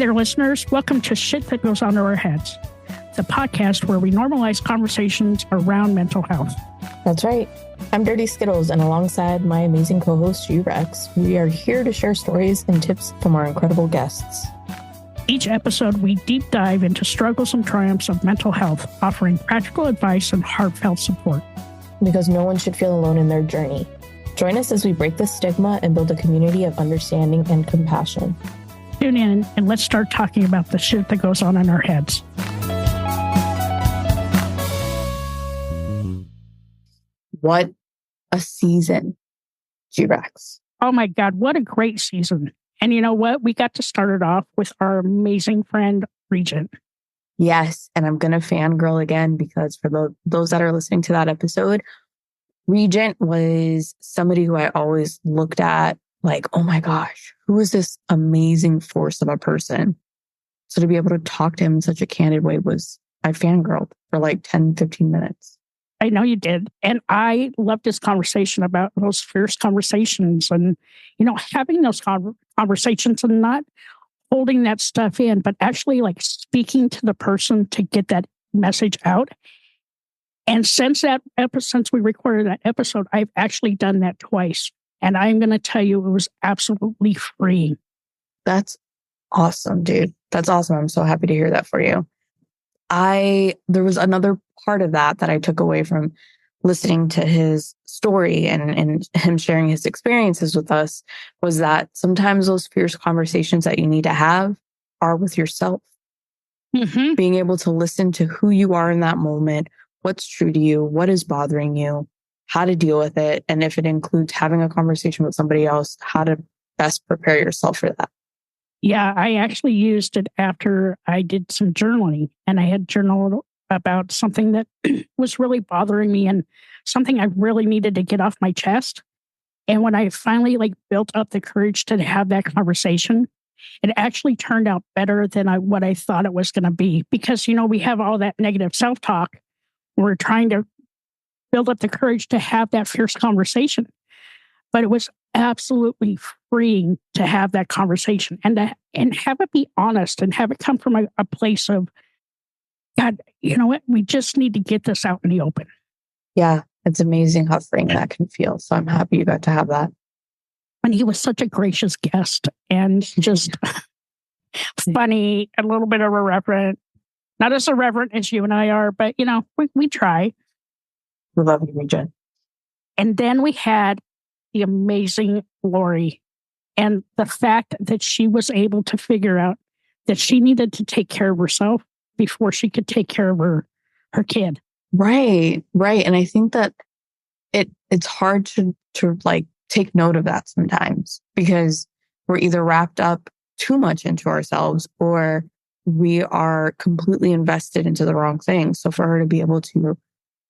there, listeners. Welcome to Shit That Goes On in Our Heads, the podcast where we normalize conversations around mental health. That's right. I'm Dirty Skittles, and alongside my amazing co-host, G-Rex, we are here to share stories and tips from our incredible guests. Each episode, we deep dive into struggles and triumphs of mental health, offering practical advice and heartfelt support. Because no one should feel alone in their journey. Join us as we break the stigma and build a community of understanding and compassion. Tune in and let's start talking about the shit that goes on in our heads. What a season, G-Rex. Oh my God, what a great season. And you know what? We got to start it off with our amazing friend, Regent. Yes, and I'm going to fangirl again because for those that are listening to that episode, Regent was somebody who I always looked at like, oh my gosh, who is this amazing force of a person? So to be able to talk to him in such a candid way I fangirled for like 10, 15 minutes. I know you did. And I loved this conversation about those fierce conversations and, having those conversations and not holding that stuff in, but actually like speaking to the person to get that message out. And since we recorded that episode, I've actually done that twice. And I'm going to tell you, it was absolutely freeing. That's awesome, dude. That's awesome. I'm so happy to hear that for you. There was another part of that I took away from listening to his story and him sharing his experiences with us was that sometimes those fierce conversations that you need to have are with yourself. Mm-hmm. Being able to listen to who you are in that moment, what's true to you, what is bothering you, how to deal with it. And if it includes having a conversation with somebody else, how to best prepare yourself for that. Yeah, I actually used it after I did some journaling, and I had journaled about something that was really bothering me and something I really needed to get off my chest. And when I finally built up the courage to have that conversation, it actually turned out better than what I thought it was going to be. Because, we have all that negative self-talk. We're trying to build up the courage to have that fierce conversation. But it was absolutely freeing to have that conversation and have it be honest and have it come from a place of, God, you know what? We just need to get this out in the open. Yeah, it's amazing how freeing that can feel. So I'm happy you got to have that. And he was such a gracious guest and just funny, a little bit of irreverent. Not as irreverent as you and I are, but, we try. We love you, Regent. And then we had the amazing Lori, and the fact that she was able to figure out that she needed to take care of herself before she could take care of her kid. Right. And I think that it's hard to take note of that sometimes because we're either wrapped up too much into ourselves or we are completely invested into the wrong thing. So for her to be able to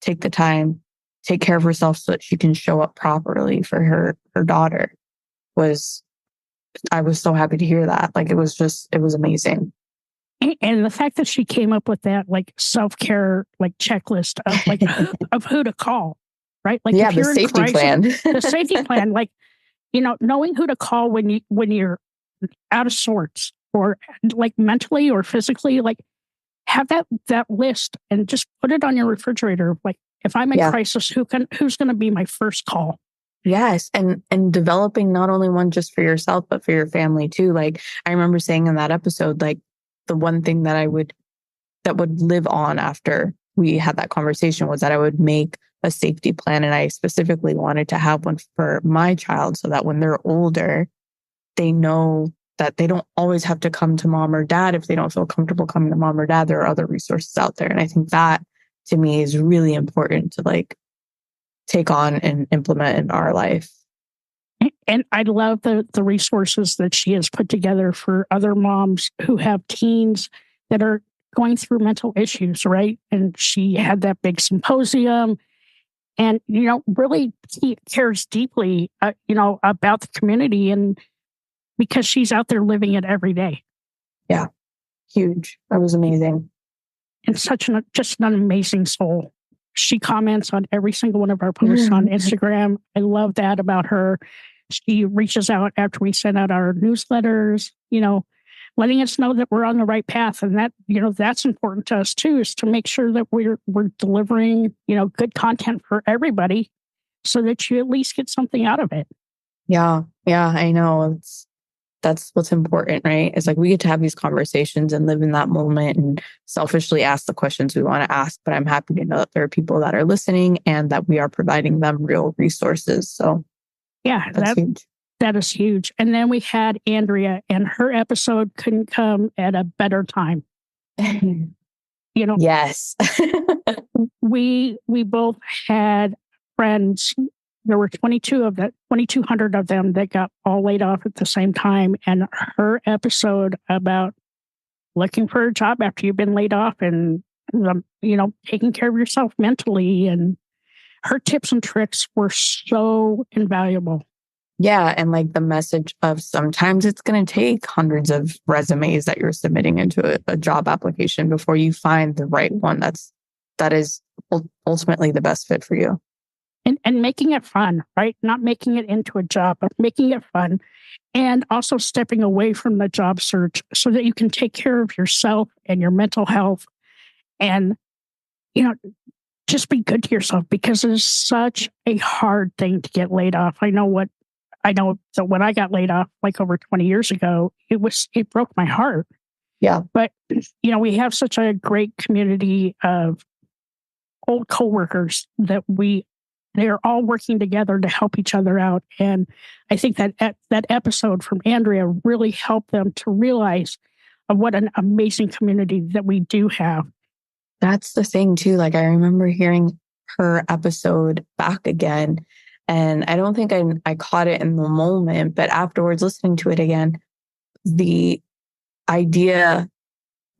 take the time, take care of herself so that she can show up properly for her daughter I was so happy to hear that. It was amazing. And the fact that she came up with that self-care checklist of of who to call, right? If you're the safety crisis, plan. The safety plan, knowing who to call when you're out of sorts or mentally or physically, have that list and just put it on your refrigerator. If I'm in crisis, who's going to be my first call? Yes. And developing not only one just for yourself, but for your family too. I remember saying in that episode, the one thing that would live on after we had that conversation was that I would make a safety plan. And I specifically wanted to have one for my child so that when they're older, they know that they don't always have to come to mom or dad. If they don't feel comfortable coming to mom or dad, there are other resources out there. And I think that to me is really important to take on and implement in our life. And I love the resources that she has put together for other moms who have teens that are going through mental issues, right? And she had that big symposium and, really cares deeply, about the community and because she's out there living it every day. Yeah. Huge. That was amazing. And just an amazing soul. She comments on every single one of our posts on Instagram. I love that about her. She reaches out after we send out our newsletters, letting us know that we're on the right path. And that, that's important to us too, is to make sure that we're delivering, good content for everybody so that you at least get something out of it. Yeah. Yeah, I know. That's what's important, right? It's like we get to have these conversations and live in that moment and selfishly ask the questions we want to ask. But I'm happy to know that there are people that are listening and that we are providing them real resources. So yeah, that's huge. That is huge. And then we had Andrea, and her episode couldn't come at a better time. Yes. we both had friends. There were 2,200 of them that got all laid off at the same time. And her episode about looking for a job after you've been laid off and, taking care of yourself mentally, and her tips and tricks were so invaluable. Yeah. And like the message of sometimes it's going to take hundreds of resumes that you're submitting into a job application before you find the right one that is ultimately the best fit for you. And making it fun, right? Not making it into a job, but making it fun. And also stepping away from the job search so that you can take care of yourself and your mental health and, just be good to yourself, because it's such a hard thing to get laid off. I know that when I got laid off like over 20 years ago, it broke my heart. Yeah. But, we have such a great community of old coworkers that they're all working together to help each other out. And I think that that episode from Andrea really helped them to realize what an amazing community that we do have. That's the thing too. Like I remember hearing her episode back again, and I don't think I caught it in the moment, but afterwards listening to it again, the idea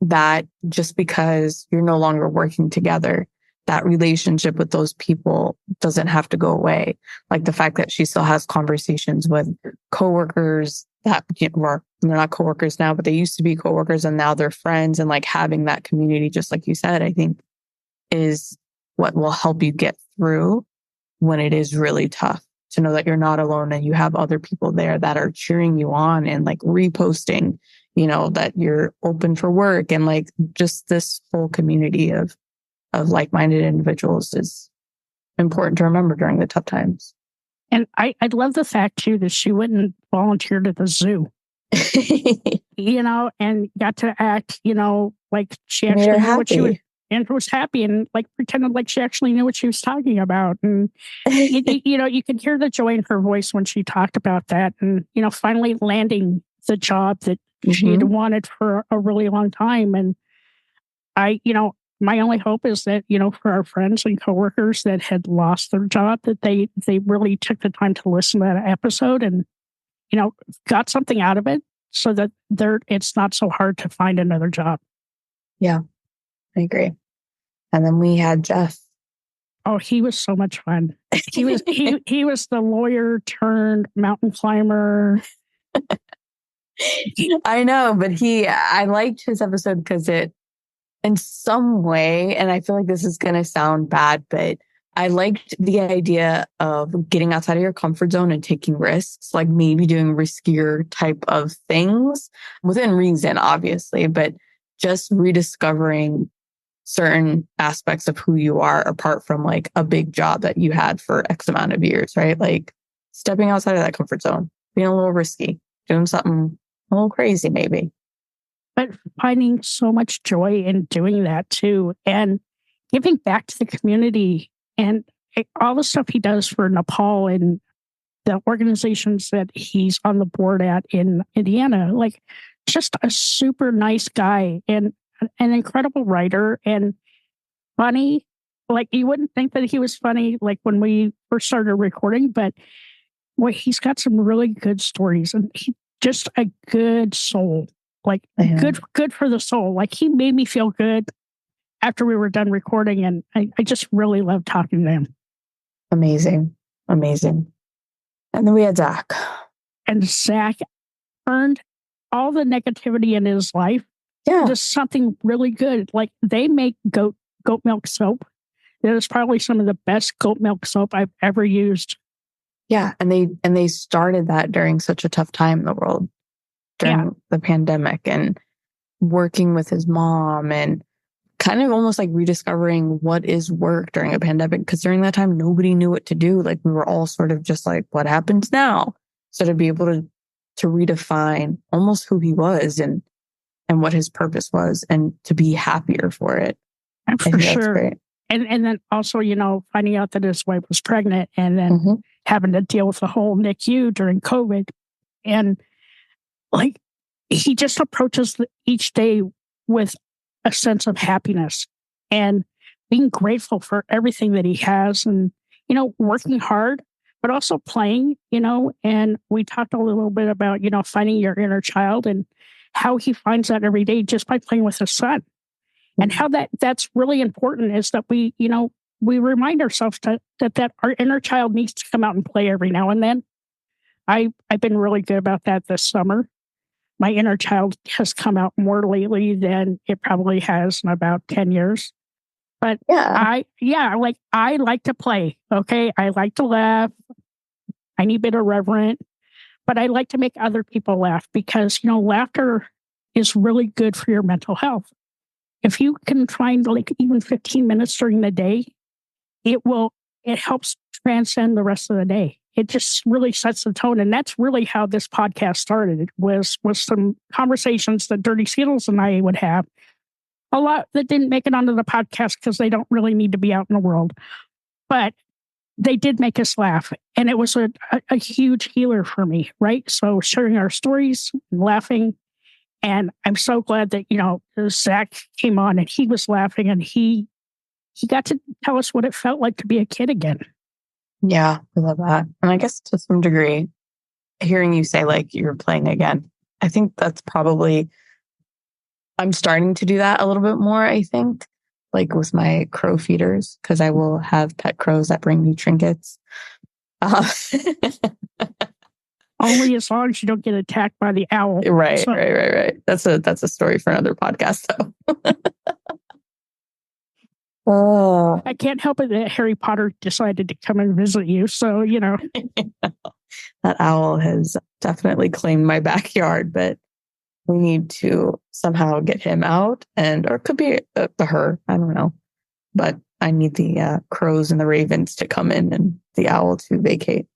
that just because you're no longer working together, that relationship with those people doesn't have to go away. Like the fact that she still has conversations with coworkers that they're not coworkers now, but they used to be coworkers and now they're friends, and like having that community, just like you said, I think is what will help you get through when it is really tough, to know that you're not alone and you have other people there that are cheering you on and like reposting, that you're open for work, and like just this whole community of like-minded individuals is important to remember during the tough times. And I love the fact too that she went and volunteered at the zoo, and got to act, like she actually knew what she was, and was happy, and like pretended like she actually knew what she was talking about. And, you could hear the joy in her voice when she talked about that, and, finally landing the job that she had wanted for a really long time. And my only hope is that, for our friends and coworkers that had lost their job, that they really took the time to listen to that episode and, got something out of it, so that it's not so hard to find another job. Yeah, I agree. And then we had Jeff. Oh, he was so much fun. He was he was the lawyer turned mountain climber. I know, but I liked his episode because it, in some way, and I feel like this is going to sound bad, but I liked the idea of getting outside of your comfort zone and taking risks, like maybe doing riskier type of things within reason, obviously, but just rediscovering certain aspects of who you are apart from like a big job that you had for X amount of years, right? Like stepping outside of that comfort zone, being a little risky, doing something a little crazy, maybe. But finding so much joy in doing that too, and giving back to the community, and all the stuff he does for Nepal and the organizations that he's on the board at in Indiana. Like, just a super nice guy and an incredible writer and funny. Like, you wouldn't think that he was funny like when we first started recording, but boy, he's got some really good stories, and he's just a good soul. Like, good for the soul. Like, he made me feel good after we were done recording, and I just really loved talking to him. Amazing. And then we had Zach. And Zach earned all the negativity in his life to something really good. Like, they make goat milk soap. That is probably some of the best goat milk soap I've ever used. Yeah, and they started that during such a tough time in the world. during the pandemic and working with his mom and kind of almost like rediscovering what is work during a pandemic. Because during that time, nobody knew what to do. Like we were all sort of just like, what happens now? So to be able to redefine almost who he was and what his purpose was and to be happier for it. And for sure. And then also, finding out that his wife was pregnant and then having to deal with the whole NICU during COVID. And like, he just approaches each day with a sense of happiness and being grateful for everything that he has and, working hard, but also playing, and we talked a little bit about, finding your inner child and how he finds that every day just by playing with his son. And how that's really important is that we remind ourselves that our inner child needs to come out and play every now and then. I've been really good about that this summer. My inner child has come out more lately than it probably has in about 10 years. But I like to play. Okay. I like to laugh. I need a bit irreverent, but I like to make other people laugh because, laughter is really good for your mental health. If you can find like even 15 minutes during the day, it helps transcend the rest of the day. It just really sets the tone. And that's really how this podcast started. It was some conversations that Dirty Skittles and I would have. A lot that didn't make it onto the podcast because they don't really need to be out in the world. But they did make us laugh. And it was a huge healer for me, right? So sharing our stories and laughing. And I'm so glad that, Zach came on and he was laughing and he got to tell us what it felt like to be a kid again. Yeah, I love that. And I guess to some degree, hearing you say like you're playing again, I think that's probably, I'm starting to do that a little bit more, I think, like with my crow feeders, because I will have pet crows that bring me trinkets. Only as long as you don't get attacked by the owl. Right, so, right. That's a story for another podcast, though. Oh, I can't help it that Harry Potter decided to come and visit you. So, that owl has definitely claimed my backyard, but we need to somehow get him out or it could be her. I don't know. But I need the crows and the ravens to come in and the owl to vacate.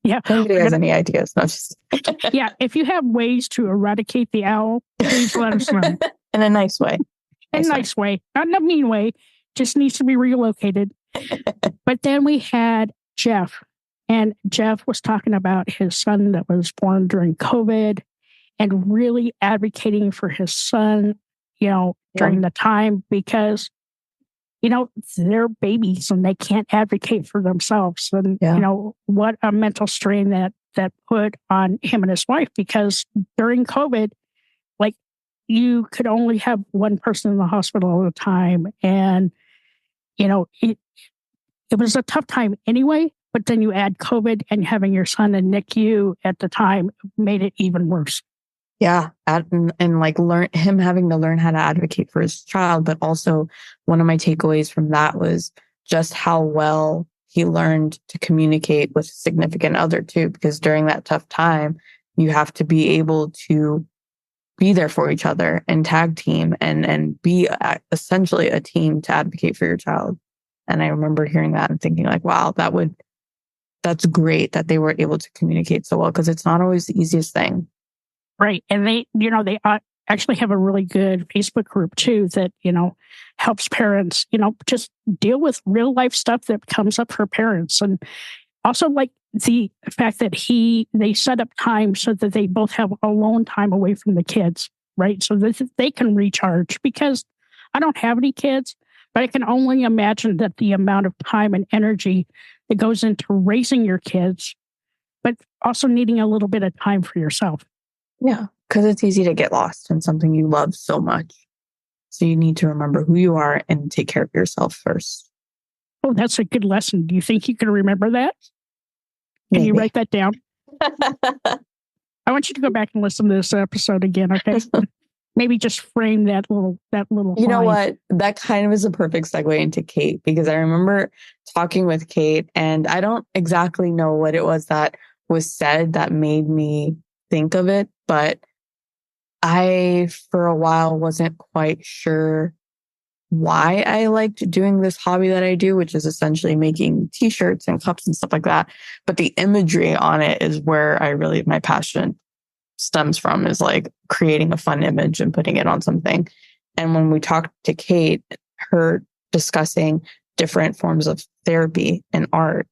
Yeah. If anybody has any ideas, not just. Yeah. If you have ways to eradicate the owl, please let us know. In a nice way. In a nice way. Not in a mean way. Just needs to be relocated. But then we had Jeff. And Jeff was talking about his son that was born during COVID and really advocating for his son, during the time because, they're babies and they can't advocate for themselves. And, what a mental strain that put on him and his wife because during COVID, like you could only have one person in the hospital at a time. And, it was a tough time anyway, but then you add COVID and having your son in NICU at the time made it even worse. Yeah. And like him having to learn how to advocate for his child. But also one of my takeaways from that was just how well he learned to communicate with a significant other too, because during that tough time, you have to be able to be there for each other and tag team and be essentially a team to advocate for your child. And I remember hearing that and thinking like, wow, that's great that they were able to communicate so well because it's not always the easiest thing. Right. And they actually have a really good Facebook group too that, helps parents, just deal with real life stuff that comes up for parents. And also like the fact that they set up time so that they both have alone time away from the kids, right? So that they can recharge because I don't have any kids, but I can only imagine that the amount of time and energy that goes into raising your kids, but also needing a little bit of time for yourself. Yeah, because it's easy to get lost in something you love so much. So you need to remember who you are and take care of yourself first. Oh, that's a good lesson. Do you think you can remember that? Can you write that down? I want you to go back and listen to this episode again, okay? Maybe just frame that little You know what? That kind of is a perfect segue into Kate, because I remember talking with Kate and I don't exactly know what it was that was said that made me think of it, but I, for a while, wasn't quite sure why I liked doing this hobby that I do, which is essentially making t-shirts and cups and stuff like that. But the imagery on it is where my passion stems from, is like creating a fun image and putting it on something. And when we talked to Kate, her discussing different forms of therapy and art,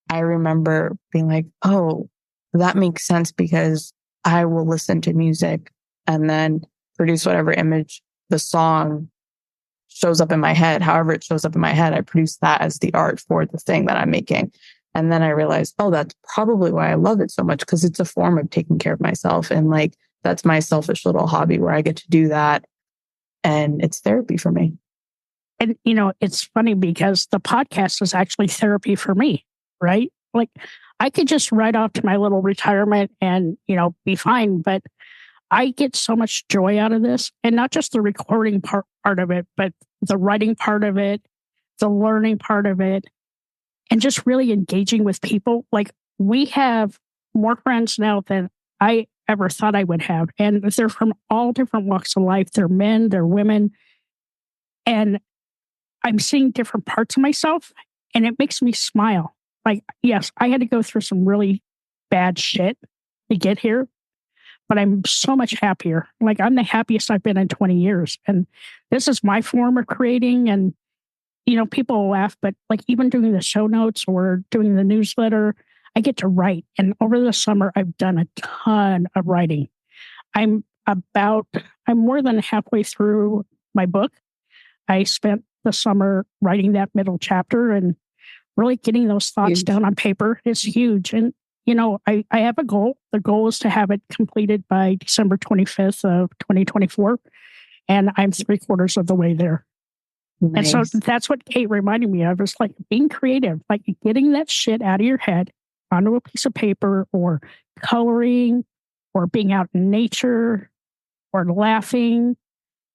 I remember being like, oh, that makes sense, because I will listen to music and then produce whatever image the song shows up in my head. However it shows up in my head, I produce that as the art for the thing that I'm making. And then I realized, oh, that's probably why I love it so much, because it's a form of taking care of myself. And like, that's my selfish little hobby where I get to do that. And it's therapy for me. And, it's funny because the podcast is actually therapy for me, right? Like, I could just ride off to my little retirement and, be fine. But I get so much joy out of this, and not just the recording part of it, but the writing part of it, the learning part of it, and just really engaging with people. Like, we have more friends now than I ever thought I would have. And they're from all different walks of life. They're men, they're women. And I'm seeing different parts of myself, and it makes me smile. Like, yes, I had to go through some really bad shit to get here, but I'm so much happier. Like, I'm the happiest I've been in 20 years. And this is my form of creating. And, people will laugh, but like, even doing the show notes or doing the newsletter, I get to write. And over the summer, I've done a ton of writing. I'm more than halfway through my book. I spent the summer writing that middle chapter, and really getting those thoughts down on paper is huge. And, I have a goal. The goal is to have it completed by December 25th of 2024. And I'm 3/4 of the way there. Nice. And so that's what Kate reminded me of, is like being creative, like getting that shit out of your head onto a piece of paper, or coloring, or being out in nature, or laughing.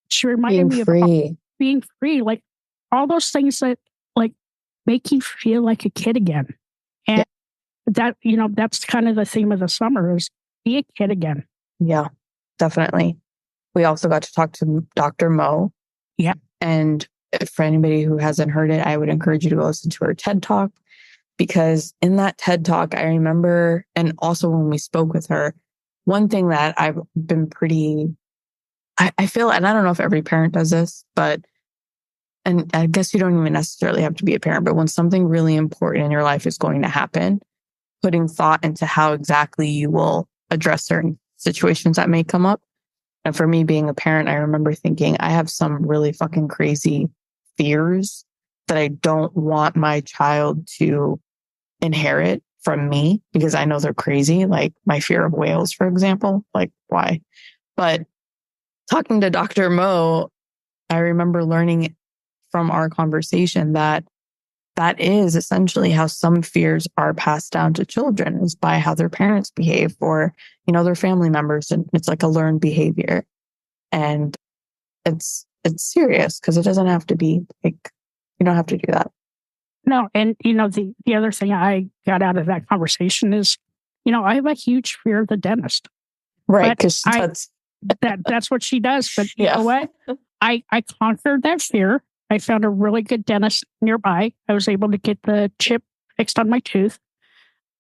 She reminded me of being free, like all those things that like make you feel like a kid again. And that, that's kind of the theme of the summer, is be a kid again. Yeah, definitely. We also got to talk to Dr. Mo. Yeah. And for anybody who hasn't heard it, I would encourage you to go listen to her TED Talk, because in that TED Talk, I remember, and also when we spoke with her, one thing that I've been I feel, and I don't know if every parent does this, and I guess you don't even necessarily have to be a parent, but when something really important in your life is going to happen, putting thought into how exactly you will address certain situations that may come up. And for me, being a parent, I remember thinking, I have some really fucking crazy fears that I don't want my child to inherit from me, because I know they're crazy. Like my fear of whales, for example. Like, why? But talking to Dr. Mo, I remember learning from our conversation that is essentially how some fears are passed down to children, is by how their parents behave, or, their family members. And it's like a learned behavior. And it's serious, because it doesn't have to be like, you don't have to do that. No. And, the other thing I got out of that conversation is, I have a huge fear of the dentist. Right. Because that's what she does. But you Yeah. know what? I conquered that fear. I found a really good dentist nearby. I was able to get the chip fixed on my tooth.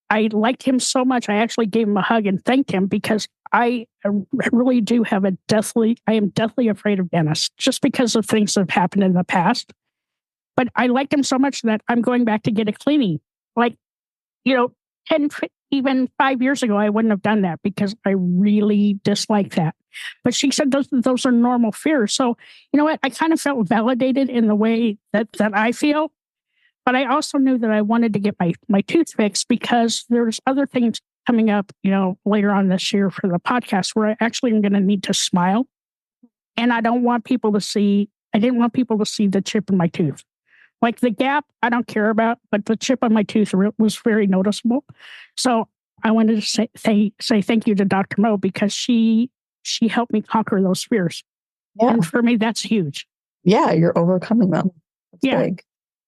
I liked him so much, I actually gave him a hug and thanked him, because I really do have I am deathly afraid of dentists, just because of things that have happened in the past. But I liked him so much that I'm going back to get a cleaning. Like, 10, even 5 years ago, I wouldn't have done that, because I really dislike that. But she said those are normal fears. So, you know what? I kind of felt validated in the way that I feel. But I also knew that I wanted to get my tooth fixed, because there's other things coming up, later on this year for the podcast, where I actually am going to need to smile. And I didn't want people to see the chip in my tooth. Like the gap, I don't care about, but the chip on my tooth was very noticeable. So I wanted to say thank you to Dr. Mo, because she helped me conquer those fears. Yeah. And for me, that's huge. Yeah, you're overcoming them. That's big.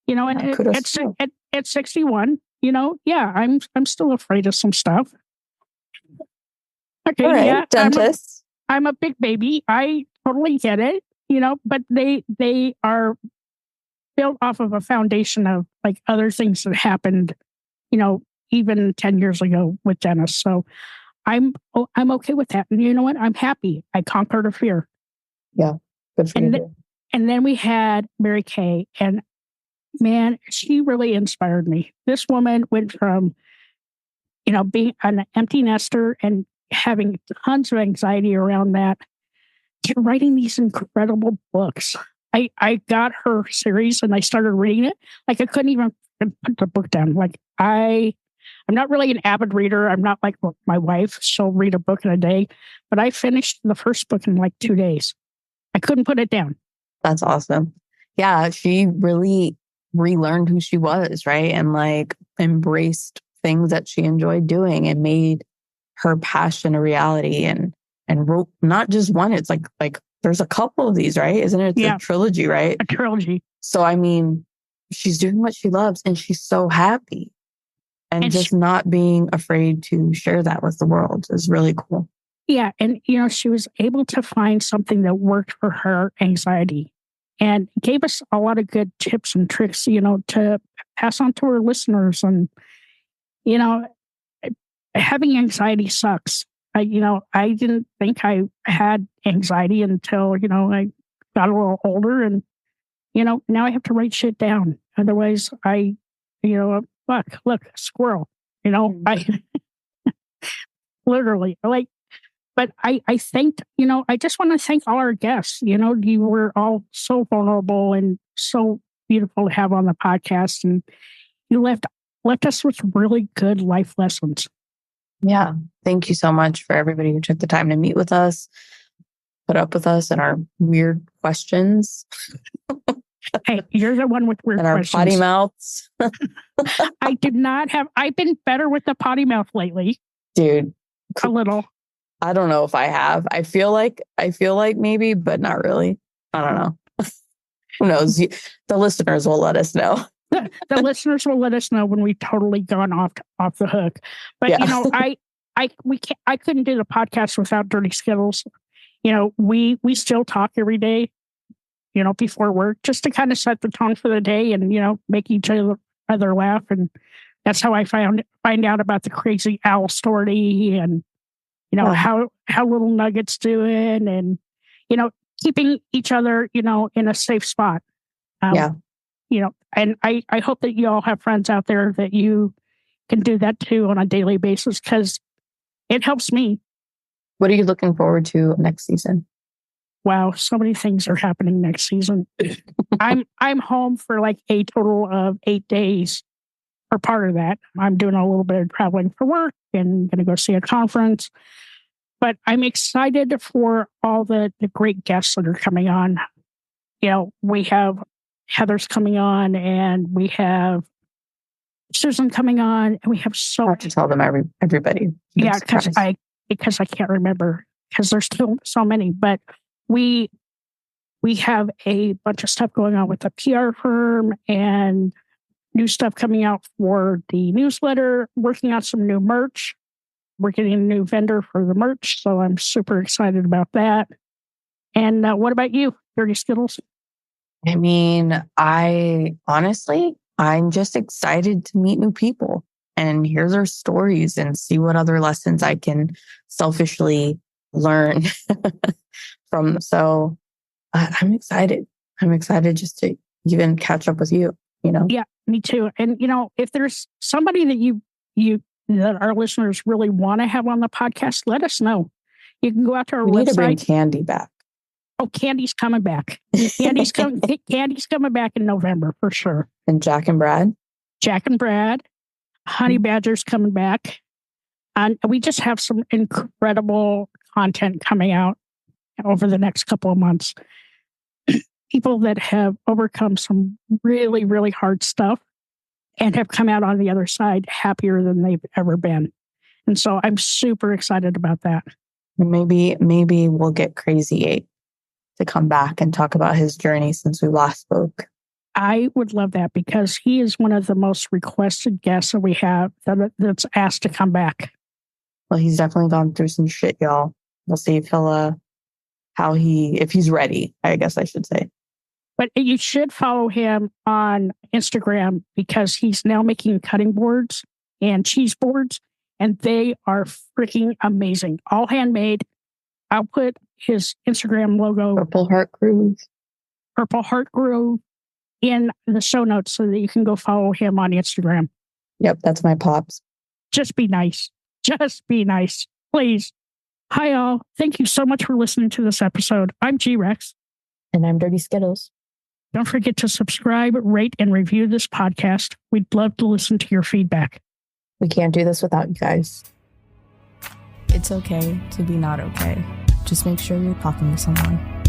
And at 61, I'm still afraid of some stuff. Okay, All right, yeah, dentist. I'm a big baby. I totally get it, but they are built off of a foundation of like other things that happened, you know, even 10 years ago with dentists. So I'm okay with that. And you know what? I'm happy. I conquered a fear. Yeah, good for you. And and then we had Mary Kay, and man, she really inspired me. This woman went from, being an empty nester and having tons of anxiety around that to writing these incredible books. I got her series and I started reading it. Like I couldn't even put the book down. Like I'm not really an avid reader. I'm not like my wife. She'll read a book in a day, but I finished the first book in like 2 days. I couldn't put it down. That's awesome. Yeah, she really relearned who she was, right? And like embraced things that she enjoyed doing and made her passion a reality and wrote not just one, it's like there's a couple of these, right? Isn't it? It's a trilogy, right? A trilogy. So I mean, she's doing what she loves and she's so happy. And just not being afraid to share that with the world is really cool. Yeah. And, she was able to find something that worked for her anxiety and gave us a lot of good tips and tricks, to pass on to our listeners. And, having anxiety sucks. I didn't think I had anxiety until, I got a little older and, now I have to write shit down. Otherwise look, squirrel, I literally like, but I think, I just want to thank all our guests. You were all so vulnerable and so beautiful to have on the podcast. And you left us with really good life lessons. Yeah. Thank you so much for everybody who took the time to meet with us, put up with us and our weird questions. Hey, you're the one with weird and our questions. Potty mouths. I've been better with the potty mouth lately. Dude. A little. I don't know if I have. I feel like maybe, but not really. I don't know. Who knows? The listeners will let us know. The listeners will let us know when we've totally gone off the hook. But I couldn't do the podcast without Dirty Skittles. We still talk every day, before work, just to kind of set the tone for the day and, make each other laugh. And that's how I find out about the crazy owl story and, how little Nugget's doing and, keeping each other, in a safe spot. And I hope that you all have friends out there that you can do that too on a daily basis because it helps me. What are you looking forward to next season? Wow, so many things are happening next season. I'm home for like a total of 8 days or part of that. I'm doing a little bit of traveling for work and going to go see a conference. But I'm excited for all the great guests that are coming on. We have Heather's coming on and we have Susan coming on and we have so I have to tell them everybody. Yeah, because I can't remember because there's still so many, but we have a bunch of stuff going on with the PR firm and new stuff coming out for the newsletter, working on some new merch. We're getting a new vendor for the merch, so I'm super excited about that. And what about you, Dirty Skittles? I mean, I'm just excited to meet new people and hear their stories and see what other lessons I can selfishly learn from them. So I'm excited. I'm excited just to even catch up with you, Yeah, me too. And, if there's somebody that that our listeners really want to have on the podcast, let us know. You can go out to our website. We need to bring Candy back. Oh, Candy's coming back. Candy's coming back in November for sure. And Jack and Brad. Honey Badger's coming back. And we just have some incredible content coming out over the next couple of months. People that have overcome some really, really hard stuff and have come out on the other side happier than they've ever been. And so I'm super excited about that. Maybe we'll get Crazy 8 to come back and talk about his journey since we last spoke. I would love that because he is one of the most requested guests that we have that's asked to come back. Well, he's definitely gone through some shit, y'all. We'll see if he'll, if he's ready, I guess I should say. But you should follow him on Instagram because he's now making cutting boards and cheese boards, and they are freaking amazing. All handmade. I'll put his Instagram logo, Purple Heart Groove, in the show notes so that you can go follow him on Instagram. Yep, that's my pops. Just be nice. Just be nice, please. Hi, all. Thank you so much for listening to this episode. I'm G-Rex. And I'm Dirty Skittles. Don't forget to subscribe, rate, and review this podcast. We'd love to listen to your feedback. We can't do this without you guys. It's okay to be not okay. Just make sure you're talking to someone.